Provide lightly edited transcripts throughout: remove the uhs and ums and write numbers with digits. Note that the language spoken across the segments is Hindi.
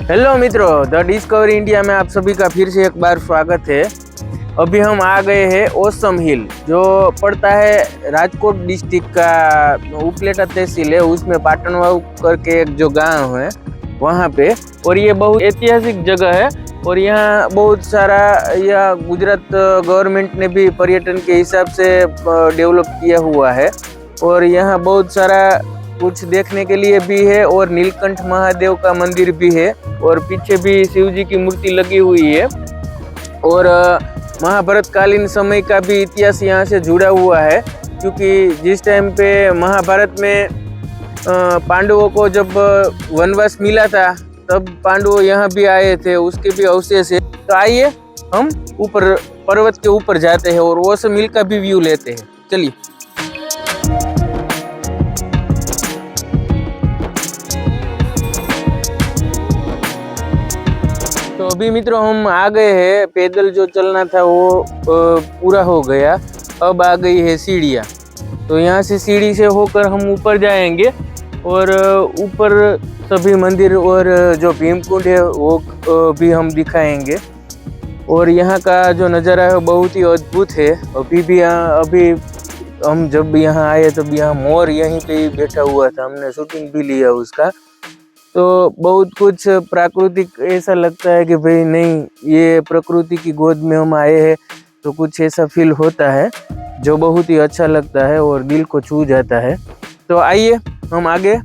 हेलो मित्रों, द डिस्कवरी इंडिया में आप सभी का फिर से एक बार स्वागत है। अभी हम आ गए हैं ओसम हिल, जो पड़ता है राजकोट डिस्ट्रिक्ट का उपलेटा तहसील है, उसमें पाटनवाऊ करके एक जो गांव है वहाँ पे। और ये बहुत ऐतिहासिक जगह है और यहाँ बहुत सारा यह गुजरात गवर्नमेंट ने भी पर्यटन के हिसाब से डेवलप किया हुआ है। और यहाँ बहुत सारा कुछ देखने के लिए भी है और नीलकंठ महादेव का मंदिर भी है और पीछे भी शिव जी की मूर्ति लगी हुई है। और महाभारत कालीन समय का भी इतिहास यहाँ से जुड़ा हुआ है, क्योंकि जिस टाइम पे महाभारत में पांडवों को जब वनवास मिला था तब पांडव यहाँ भी आए थे, उसके भी अवशेष है। तो आइए हम ऊपर पर्वत के ऊपर जाते हैं और ओसम हिल का भी व्यू लेते हैं। चलिए। तो अभी मित्रों हम आ गए हैं, पैदल जो चलना था वो पूरा हो गया। अब आ गई है सीढ़ियाँ, तो यहाँ से सीढ़ी से होकर हम ऊपर जाएंगे और ऊपर सभी मंदिर और जो भीमकुंड है वो भी हम दिखाएंगे। और यहाँ का जो नज़ारा है बहुत ही अद्भुत है। अभी हम जब यहाँ आए तब यहाँ मोर यहीं पे ही बैठा हुआ था, हमने शूटिंग भी लिया उसका। तो बहुत कुछ प्राकृतिक ऐसा लगता है कि भाई नहीं, ये प्रकृति की गोद में हम आए हैं, तो कुछ ऐसा फील होता है जो बहुत ही अच्छा लगता है और दिल को छू जाता है। तो आइए हम आगे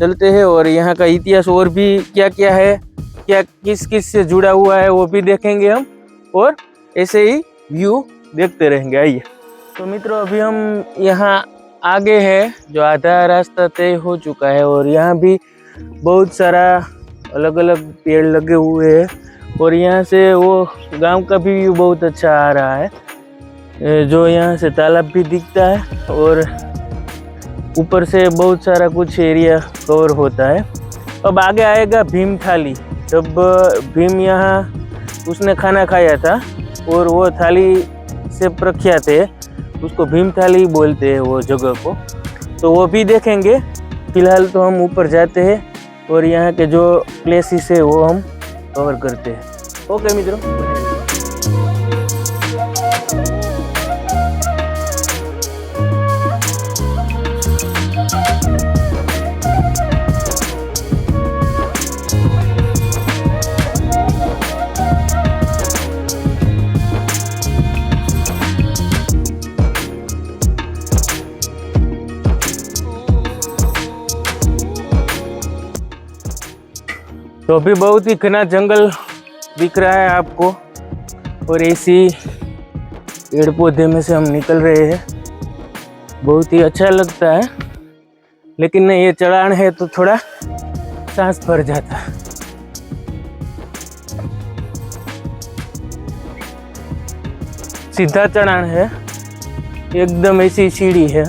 चलते हैं और यहाँ का इतिहास और भी क्या क्या है, क्या किस किस से जुड़ा हुआ है वो भी देखेंगे हम, और ऐसे ही व्यू देखते रहेंगे। आइए। तो मित्रों अभी हम यहाँ आगे हैं, जो आधा रास्ता तय हो चुका है और यहाँ भी बहुत सारा अलग अलग पेड़ लगे हुए हैं और यहाँ से वो गांव का भी व्यू बहुत अच्छा आ रहा है। जो यहाँ से तालाब भी दिखता है और ऊपर से बहुत सारा कुछ एरिया कवर होता है। अब आगे आएगा भीम थाली। जब भीम यहाँ उसने खाना खाया था और वो थाली से प्रख्यात है, उसको भीम थाली बोलते हैं वो जगह को, तो वो भी देखेंगे। फिलहाल तो हम ऊपर जाते हैं और यहाँ के जो प्लेसेस है वो हम कवर करते हैं। ओके मित्रों। तो अभी बहुत ही घना जंगल दिख रहा है आपको और ऐसी पेड़ पौधे में से हम निकल रहे हैं। बहुत ही अच्छा लगता है, लेकिन नहीं, ये चढ़ान है तो थोड़ा सांस भर जाता है। सीधा चढ़ान है, एकदम ऐसी सीढ़ी है,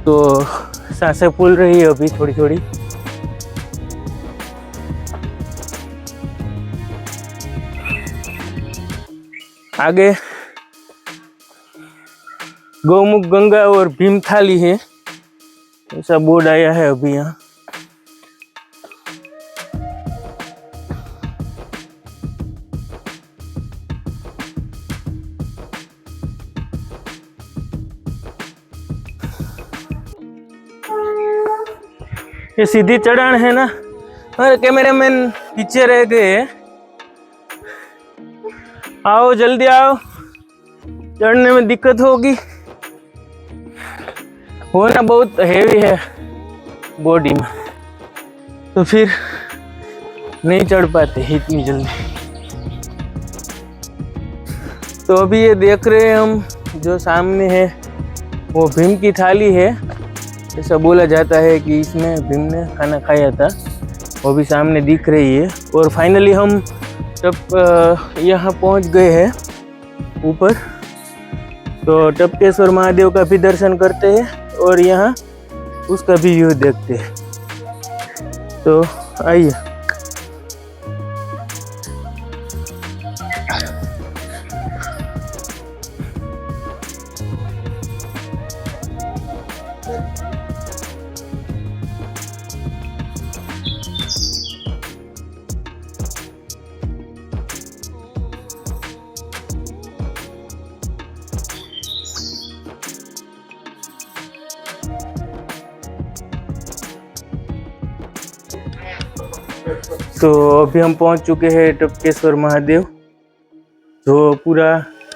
तो सांसें फूल रही है अभी थोड़ी थोड़ी। आगे गौमुख गंगा और भीमथाली है, ऐसा बोर्ड आया है अभी यहाँ। ये सीधी चढ़ान है ना, और कैमरामैन पीछे रह गए। आओ जल्दी आओ, चढ़ने में दिक्कत होगी, होना बहुत हेवी है बॉडी में, तो फिर नहीं चढ़ पाते इतनी जल्दी। तो अभी ये देख रहे हैं हम, जो सामने है वो भीम की थाली है। ऐसा बोला जाता है कि इसमें भीम ने खाना खाया था, वो भी सामने दिख रही है। और फाइनली हम जब यहाँ पहुँच गए हैं ऊपर, तो टपकेश्वर महादेव का भी दर्शन करते हैं और यहाँ उसका भी व्यू देखते हैं। तो आइए। तो अभी हम पहुंच चुके हैं टपकेश्वर महादेव, जो पूरा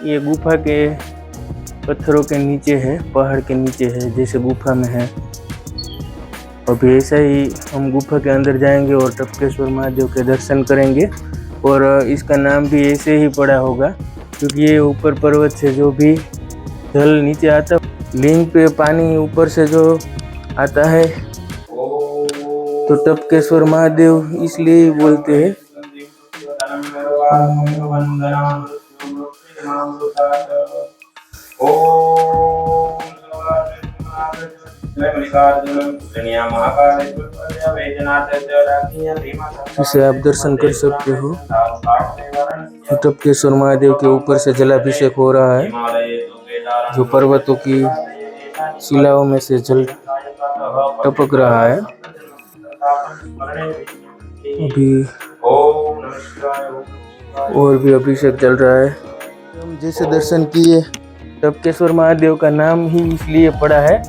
ये गुफा के पत्थरों के नीचे है, पहाड़ के नीचे है, जैसे गुफा में है। अभी ऐसा ही हम गुफा के अंदर जाएंगे और टपकेश्वर महादेव के दर्शन करेंगे। और इसका नाम भी ऐसे ही पड़ा होगा क्योंकि ये ऊपर पर्वत से जो भी जल नीचे आता, लिंग पे पानी ऊपर से जो आता है, तो टपकेश्वर महादेव इसलिए बोलते हैं। इसे आप दर्शन कर सकते हो। टपकेश्वर महादेव के ऊपर से जलाभिषेक हो रहा है, जो पर्वतों की शिलाओं में से जल टपक रहा है। अभी और भी अभिषेक चल रहा है। हम जैसे दर्शन किए, टपकेश्वर महादेव का नाम ही इसलिए पड़ा है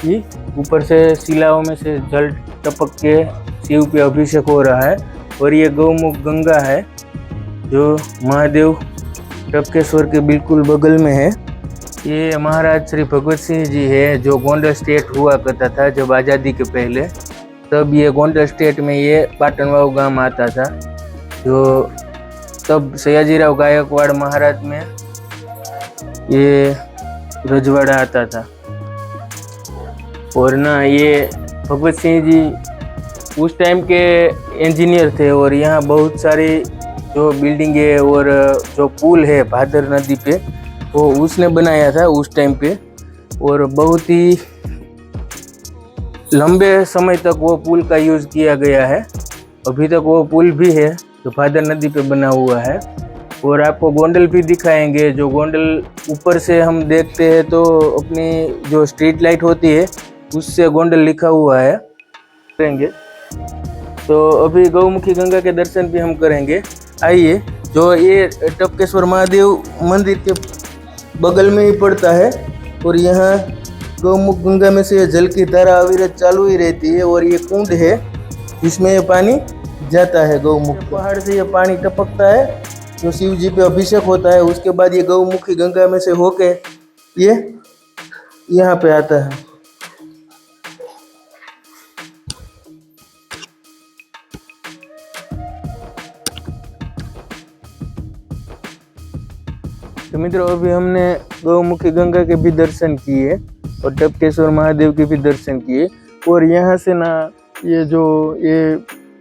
कि ऊपर से शिलाओं में से जल टपक के शिव पे अभिषेक हो रहा है। और ये गौमुख गंगा है जो महादेव टपकेश्वर के बिल्कुल बगल में है। ये महाराज श्री भगवत सिंह जी है, जो गोंडल स्टेट हुआ करता था जब आज़ादी के पहले, तब ये गोंडल स्टेट में ये पाटनवाऊ गांव आता था, जो तब सयाजीराव गायकवाड़ महाराज में ये रजवाड़ा आता था। और ना ये भगवत सिंह जी उस टाइम के इंजीनियर थे, और यहाँ बहुत सारी जो बिल्डिंग है और जो पुल है भादर नदी पे, वो उसने बनाया था उस टाइम पे। और बहुत ही लंबे समय तक वो पुल का यूज़ किया गया है। अभी तक वो पुल भी है जो भादर नदी पे बना हुआ है। और आपको गोंडल भी दिखाएंगे, जो गोंडल ऊपर से हम देखते हैं तो अपनी जो स्ट्रीट लाइट होती है उससे गोंडल लिखा हुआ है, करेंगे। तो अभी गौमुखी गंगा के दर्शन भी हम करेंगे। आइए, जो ये टपकेश्वर महादेव मंदिर के बगल में ही पड़ता है, और यहाँ गौमुख गंगा में से जल की धारा अविरत चालू ही रहती है। और ये कुंड है जिसमें ये पानी जाता है गौमुख। पहाड़ से ये पानी टपकता है, जो शिव जी पे अभिषेक होता है। उसके बाद ये गौमुखी गंगा में से होके ये यहाँ पे आता है। तो मित्रों, अभी हमने गौमुखी गंगा के भी दर्शन किए और टपकेश्वर महादेव के भी दर्शन किए। और यहाँ से ना ये जो ये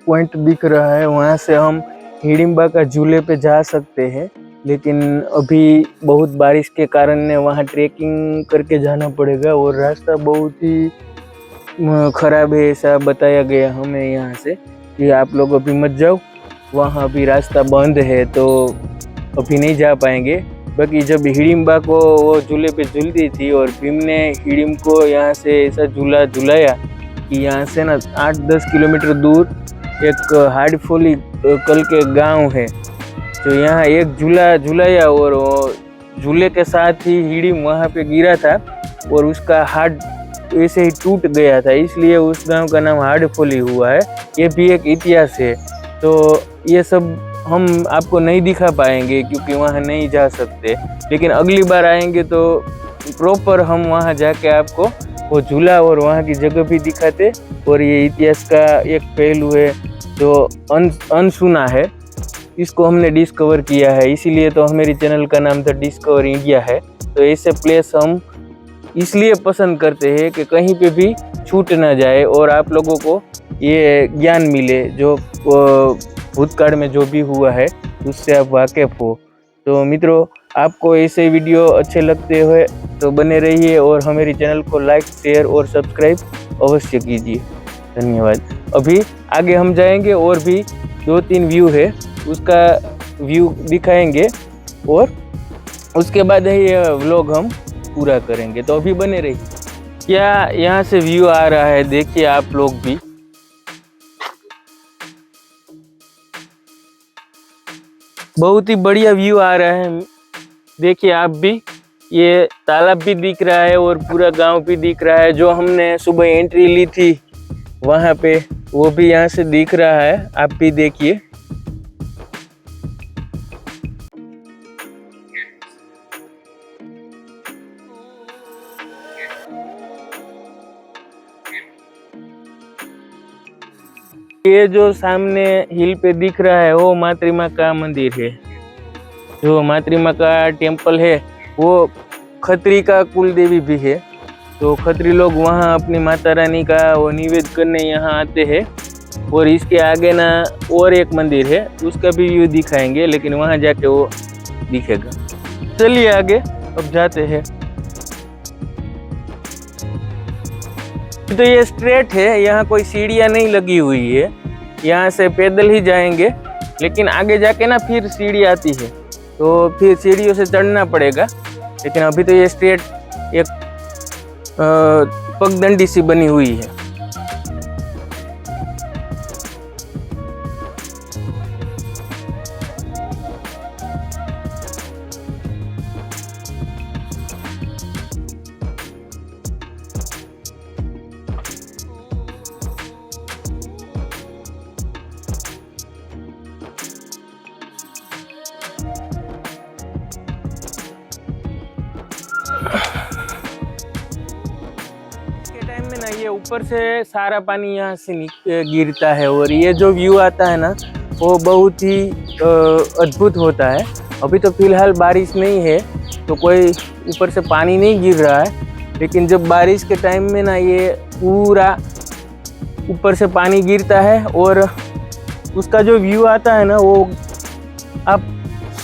पॉइंट दिख रहा है, वहाँ से हम हिडिंबा का झूले पे जा सकते हैं, लेकिन अभी बहुत बारिश के कारण ने वहाँ ट्रेकिंग करके जाना पड़ेगा और रास्ता बहुत ही खराब है, ऐसा बताया गया हमें यहाँ से कि आप लोग अभी मत जाओ, वहाँ अभी रास्ता बंद है, तो अभी नहीं जा पाएंगे। बाकी जब हिडिंबा को वो झूले पे झूलती थी और भीम ने हिडिंब को यहाँ से ऐसा झूला झुलाया कि यहाँ से ना 8-10 किलोमीटर दूर एक हार्डफोली कल के गांव है, तो यहाँ एक झूला झुलाया और झूले के साथ ही हिडिंब वहाँ पे गिरा था और उसका हार्ट ऐसे ही टूट गया था, इसलिए उस गांव का नाम हार्डफोली हुआ है। ये भी एक इतिहास है। तो ये सब हम आपको नहीं दिखा पाएंगे क्योंकि वहाँ नहीं जा सकते, लेकिन अगली बार आएंगे तो प्रॉपर हम वहाँ जाके आपको वो झूला और वहाँ की जगह भी दिखाते। और ये इतिहास का एक पहलू है जो अनसुना है, इसको हमने डिस्कवर किया है, इसीलिए तो मेरी चैनल का नाम द डिस्कवर इंडिया है। तो ऐसे प्लेस हम इसलिए पसंद करते हैं कि कहीं पे भी छूट ना जाए और आप लोगों को ये ज्ञान मिले, जो भूतकाल में जो भी हुआ है उससे आप वाकिफ हो। तो मित्रों, आपको ऐसे वीडियो अच्छे लगते हुए तो बने रहिए और हमारी चैनल को लाइक, शेयर और सब्सक्राइब अवश्य कीजिए। धन्यवाद। अभी आगे हम जाएंगे और भी 2-3 व्यू है, उसका व्यू दिखाएंगे और उसके बाद ये व्लॉग हम पूरा करेंगे। तो अभी बने रहिए। क्या यहाँ से व्यू आ रहा है, देखिए आप लोग भी। बहुत ही बढ़िया व्यू आ रहा है, देखिए आप भी। ये तालाब भी दिख रहा है और पूरा गांव भी दिख रहा है। जो हमने सुबह एंट्री ली थी वहाँ पे, वो भी यहाँ से दिख रहा है, आप भी देखिए। ये जो सामने हिल पे दिख रहा है वो मातृमा का मंदिर है। जो मातृमा का टेम्पल है वो खत्री का कुल देवी भी है। तो खत्री लोग वहाँ अपनी माता रानी का वो निवेद्य करने यहाँ आते हैं। और इसके आगे ना और एक मंदिर है, उसका भी व्यू दिखाएंगे, लेकिन वहाँ जाके वो दिखेगा। चलिए आगे अब जाते हैं। तो ये स्ट्रेट है, यहाँ कोई सीढ़ियाँ नहीं लगी हुई है, यहाँ से पैदल ही जाएंगे। लेकिन आगे जाके ना फिर सीढ़ी आती है, तो फिर सीढ़ियों से चढ़ना पड़ेगा। लेकिन अभी तो ये स्ट्रेट एक पगडंडी सी बनी हुई है। ये ऊपर से सारा पानी यहाँ से गिरता है और ये जो व्यू आता है ना वो बहुत ही अद्भुत होता है। अभी तो फिलहाल बारिश नहीं है तो कोई ऊपर से पानी नहीं गिर रहा है, लेकिन जब बारिश के टाइम में ना ये पूरा ऊपर से पानी गिरता है और उसका जो व्यू आता है ना वो आप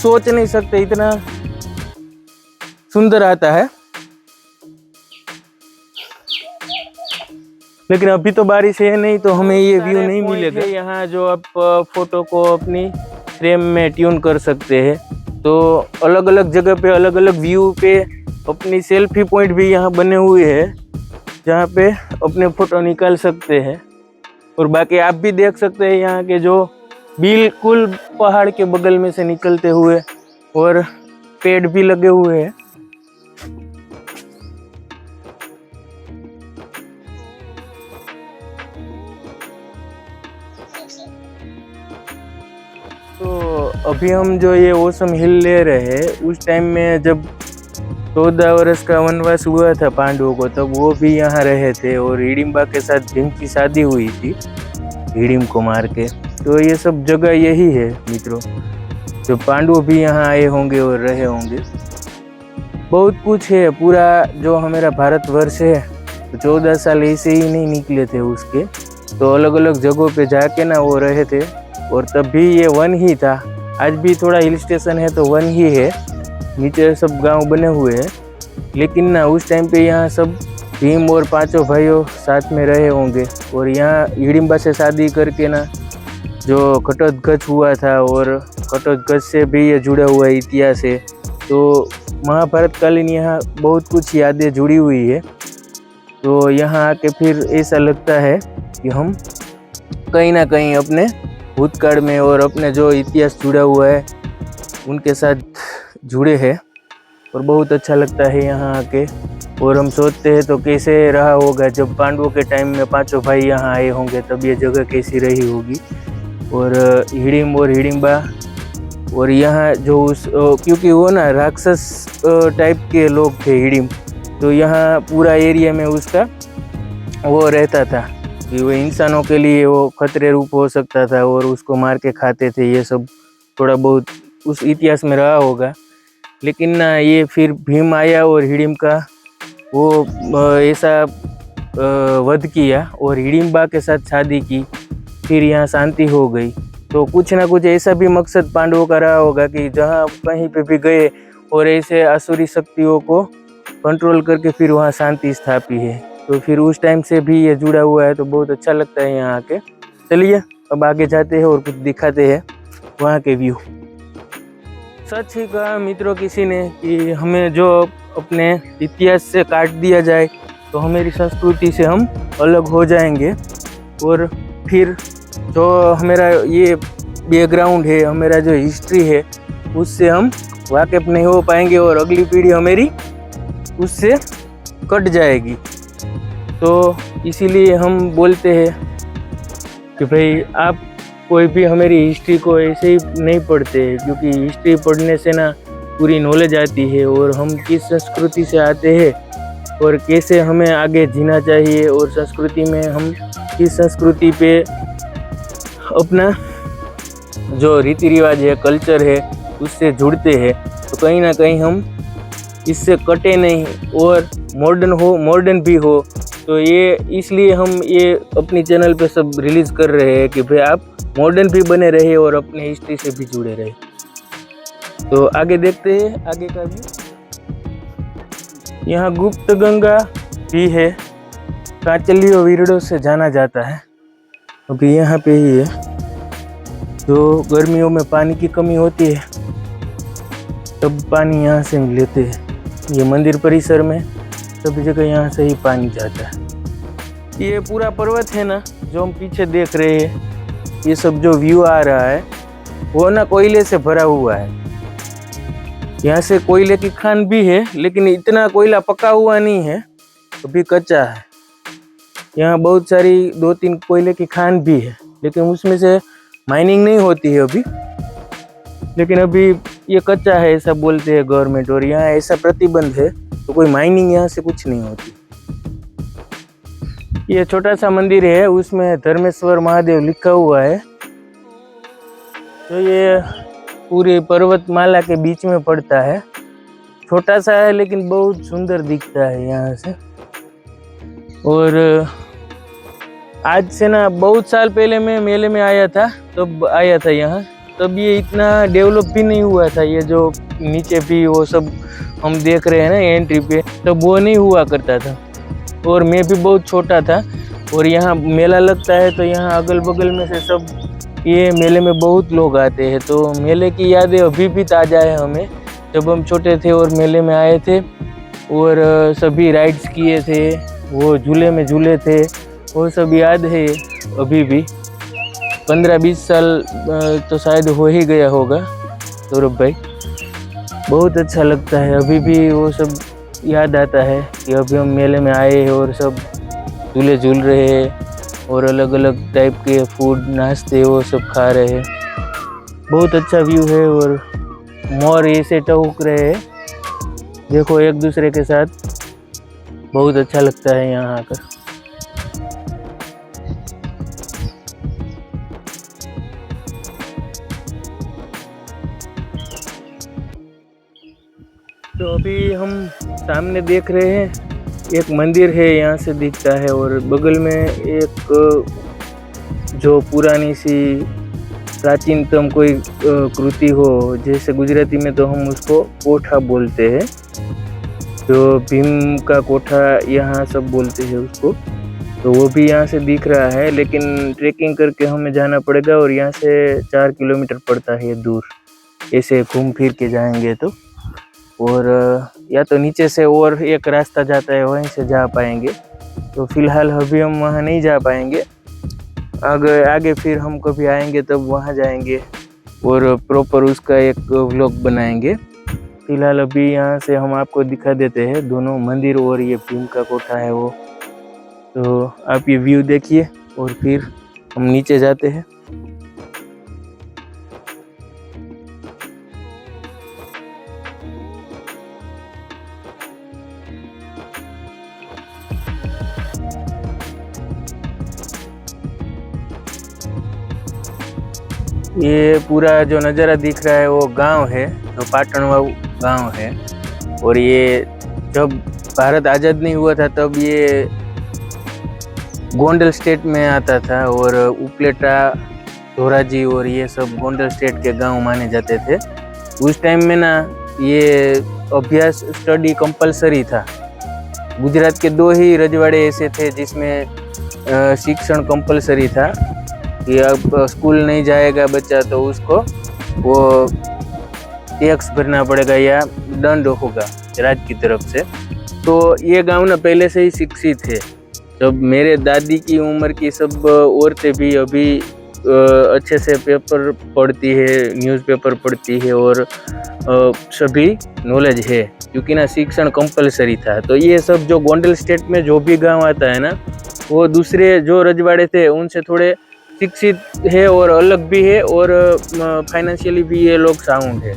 सोच नहीं सकते, इतना सुंदर आता है। लेकिन अभी तो बारिश है नहीं तो हमें ये व्यू नहीं मिलेगा। यहाँ जो आप फोटो को अपनी फ्रेम में ट्यून कर सकते हैं, तो अलग अलग जगह पे अलग अलग व्यू पे अपनी सेल्फी पॉइंट भी यहाँ बने हुए हैं, जहाँ पे अपने फोटो निकाल सकते हैं। और बाकी आप भी देख सकते हैं यहाँ के जो बिल्कुल पहाड़ के बगल में से निकलते हुए और पेड़ भी लगे हुए हैं। तो अभी हम जो ये ओसम हिल ले रहे हैं, उस टाइम में जब 14 वर्ष का वनवास हुआ था पांडवों को, तब वो भी यहाँ रहे थे और हिडिंबा के साथ भीम की शादी हुई थी, हिडिंब को मार के। तो ये सब जगह यही है मित्रों, जो पांडव भी यहाँ आए होंगे और रहे होंगे। बहुत कुछ है, पूरा जो हमारा भारतवर्ष है, तो 14 साल ऐसे ही नहीं निकले थे उसके, तो अलग अलग जगहों पे जाके ना वो रहे थे। और तब भी ये वन ही था, आज भी थोड़ा हिल स्टेशन है तो वन ही है, नीचे सब गांव बने हुए हैं। लेकिन ना उस टाइम पे यहाँ सब भीम और पांचों भाइयों साथ में रहे होंगे। और यहाँ हिडिंबा से शादी करके ना जो घटोत्कच हुआ था, और घटोत्कच से भी ये जुड़ा हुआ इतिहास है। तो महाभारत कालीन यहाँ बहुत कुछ यादें जुड़ी हुई है। तो यहाँ आके फिर ऐसा लगता है कि हम कहीं ना कहीं अपने भूतकाल में और अपने जो इतिहास जुड़ा हुआ है उनके साथ जुड़े हैं, और बहुत अच्छा लगता है यहाँ आके। और हम सोचते हैं तो कैसे रहा होगा जब पांडवों के टाइम में पांचों भाई यहाँ आए होंगे, तब ये जगह कैसी रही होगी। और हिडिंब और हिडिंबा, और यहाँ जो उस क्योंकि वो ना राक्षस टाइप के लोग थे हिडिंब, तो यहाँ पूरा एरिया में उसका वो रहता था कि वो इंसानों के लिए वो खतरे रूप हो सकता था और उसको मार के खाते थे। ये सब थोड़ा बहुत उस इतिहास में रहा होगा। लेकिन ना ये फिर भीम आया और हिडिंब का वो ऐसा वध किया और हिडिंबा के साथ शादी की, फिर यहाँ शांति हो गई। तो कुछ ना कुछ ऐसा भी मकसद पांडवों का रहा होगा कि जहाँ कहीं पे भी गए और ऐसे आसुरी शक्तियों को कंट्रोल करके फिर वहाँ शांति स्थापी है। तो फिर उस टाइम से भी ये जुड़ा हुआ है, तो बहुत अच्छा लगता है यहाँ आके। चलिए अब आगे जाते हैं और कुछ दिखाते हैं वहाँ के व्यू। सच ही कहा मित्रों किसी ने कि हमें जो अपने इतिहास से काट दिया जाए तो हमारी संस्कृति से हम अलग हो जाएंगे, और फिर जो हमारा ये बैकग्राउंड है, हमारा जो हिस्ट्री है, उससे हम वाकिफ नहीं हो पाएंगे और अगली पीढ़ी हमारी उससे कट जाएगी। तो इसीलिए हम बोलते हैं कि भाई आप कोई भी हमारी हिस्ट्री को ऐसे ही नहीं पढ़ते हैं, क्योंकि हिस्ट्री पढ़ने से ना पूरी नॉलेज आती है और हम किस संस्कृति से आते हैं और कैसे हमें आगे जीना चाहिए, और संस्कृति में हम किस संस्कृति पे अपना जो रीति रिवाज है, कल्चर है, उससे जुड़ते हैं, तो कहीं ना कहीं हम इससे कटे नहीं और मॉडर्न भी हो। तो ये इसलिए हम ये अपनी चैनल पे सब रिलीज़ कर रहे हैं कि भाई आप मॉडर्न भी बने रहे और अपने हिस्ट्री से भी जुड़े रहे। तो आगे देखते हैं आगे का भी। यहाँ गुप्त गंगा भी है, कांचलियो वीरडो से जाना जाता है, अभी यहाँ पे ही है। जो गर्मियों में पानी की कमी होती है तब पानी यहाँ से लेते हैं। ये मंदिर परिसर में सभी जगह यहाँ से ही पानी जाता है। ये पूरा पर्वत है ना जो हम पीछे देख रहे हैं, ये सब जो व्यू आ रहा है वो ना कोयले से भरा हुआ है। यहाँ से कोयले की खान भी है, लेकिन इतना कोयला पका हुआ नहीं है, अभी कच्चा है। यहाँ बहुत सारी 2-3 कोयले की खान भी है, लेकिन उसमें से माइनिंग नहीं होती है अभी। लेकिन अभी ये कच्चा है ऐसा बोलते हैं गवर्नमेंट, और यहाँ ऐसा प्रतिबंध है तो कोई माइनिंग यहाँ से कुछ नहीं होती। ये छोटा सा मंदिर है, उसमें धर्मेश्वर महादेव लिखा हुआ है। तो ये पूरी पर्वतमाला के बीच में पड़ता है, छोटा सा है लेकिन बहुत सुंदर दिखता है यहाँ से। और आज से ना बहुत साल पहले मैं मेले में आया था, तब आया था यहाँ, तब ये इतना डेवलप भी नहीं हुआ था। ये जो नीचे भी वो सब हम देख रहे हैं ना एंट्री पे, तब वो नहीं हुआ करता था और मैं भी बहुत छोटा था। और यहाँ मेला लगता है तो यहाँ अगल बगल में से सब ये मेले में बहुत लोग आते हैं। तो मेले की यादें अभी भी ताज़ा है हमें, जब हम छोटे थे और मेले में आए थे और सभी राइड्स किए थे, वो झूले में झूले थे, वो सब याद है अभी भी। 15-20 साल तो शायद हो ही गया होगा सौरभ भाई। बहुत अच्छा लगता है, अभी भी वो सब याद आता है कि अभी हम मेले में आए हैं और सब झूले झूल रहे हैं और अलग अलग टाइप के फूड नाश्ते वो सब खा रहे हैं। बहुत अच्छा व्यू है और मोर ऐसे टहक रहे हैं, देखो एक दूसरे के साथ, बहुत अच्छा लगता है यहाँ आकर। तो अभी हम सामने देख रहे हैं एक मंदिर है, यहाँ से दिखता है, और बगल में एक जो पुरानी सी प्राचीनतम कोई कृति हो, जैसे गुजराती में तो हम उसको कोठा बोलते हैं, जो भीम का कोठा यहाँ सब बोलते हैं उसको। तो वो भी यहाँ से दिख रहा है, लेकिन ट्रैकिंग करके हमें जाना पड़ेगा और यहाँ से 4 किलोमीटर पड़ता है दूर, ऐसे घूम फिर के जाएंगे तो। और या तो नीचे से और एक रास्ता जाता है, वहीं से जा पाएंगे। तो फिलहाल अभी हम वहाँ नहीं जा पाएंगे, आगे फिर हम कभी आएंगे तब वहाँ जाएंगे और प्रॉपर उसका एक व्लॉग बनाएंगे। फिलहाल अभी यहाँ से हम आपको दिखा देते हैं दोनों मंदिर, और ये भीम का कोठा है वो। तो आप ये व्यू देखिए और फिर हम नीचे जाते हैं। ये पूरा जो नज़ारा दिख रहा है वो गांव है, जो पाटणवाऊ गांव है। और ये जब भारत आज़ाद नहीं हुआ था तब ये गोंडल स्टेट में आता था, और उपलेटा, धोराजी और ये सब गोंडल स्टेट के गांव माने जाते थे। उस टाइम में ना ये अभ्यास स्टडी कंपलसरी था। गुजरात के 2 ही रजवाड़े ऐसे थे जिसमें शिक्षण कंपलसरी था कि अब स्कूल नहीं जाएगा बच्चा तो उसको वो टैक्स भरना पड़ेगा या दंड होगा राज्य की तरफ से। तो ये गांव ना पहले से ही शिक्षित है। जब मेरे दादी की उम्र की सब औरतें भी अभी अच्छे से पेपर पढ़ती है, न्यूज़पेपर पढ़ती है और सभी नॉलेज है, क्योंकि ना शिक्षण कंपलसरी था। तो ये सब जो गोंडल स्टेट में जो भी गांव आता है ना, वो दूसरे जो रजवाड़े थे उनसे थोड़े शिक्षित है और अलग भी है, और फाइनेंशियली भी ये लोग साउंड है,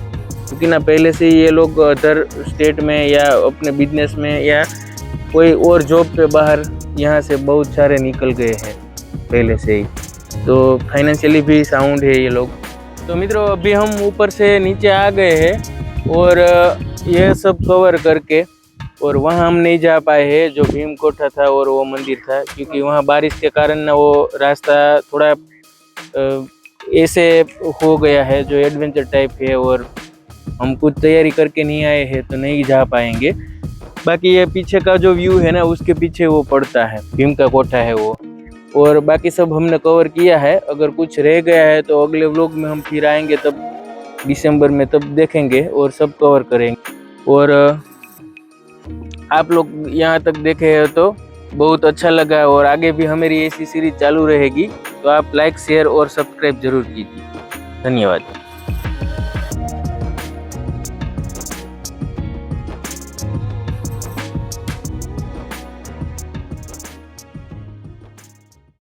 क्योंकि ना पहले से ये लोग अदर स्टेट में या अपने बिजनेस में या कोई और जॉब पे बाहर यहाँ से बहुत सारे निकल गए हैं पहले से ही, तो फाइनेंशियली भी साउंड है ये लोग। तो मित्रों अभी हम ऊपर से नीचे आ गए हैं और ये सब कवर करके, और वहाँ हम नहीं जा पाए हैं जो भीम कोठा था और वो मंदिर था, क्योंकि वहाँ बारिश के कारण ना वो रास्ता थोड़ा ऐसे हो गया है जो एडवेंचर टाइप है, और हम कुछ तैयारी करके नहीं आए हैं तो नहीं जा पाएंगे। बाकी ये पीछे का जो व्यू है ना, उसके पीछे वो पड़ता है, भीम का कोठा है वो, और बाकी सब हमने कवर किया है। अगर कुछ रह गया है तो अगले व्लॉग में हम फिर आएंगे, तब दिसंबर में, तब देखेंगे और सब कवर करेंगे। और आप लोग यहाँ तक देखे हो तो बहुत अच्छा लगा, और आगे भी हमारी ऐसी सीरीज चालू रहेगी, तो आप लाइक शेयर और सब्सक्राइब जरूर कीजिए। धन्यवाद।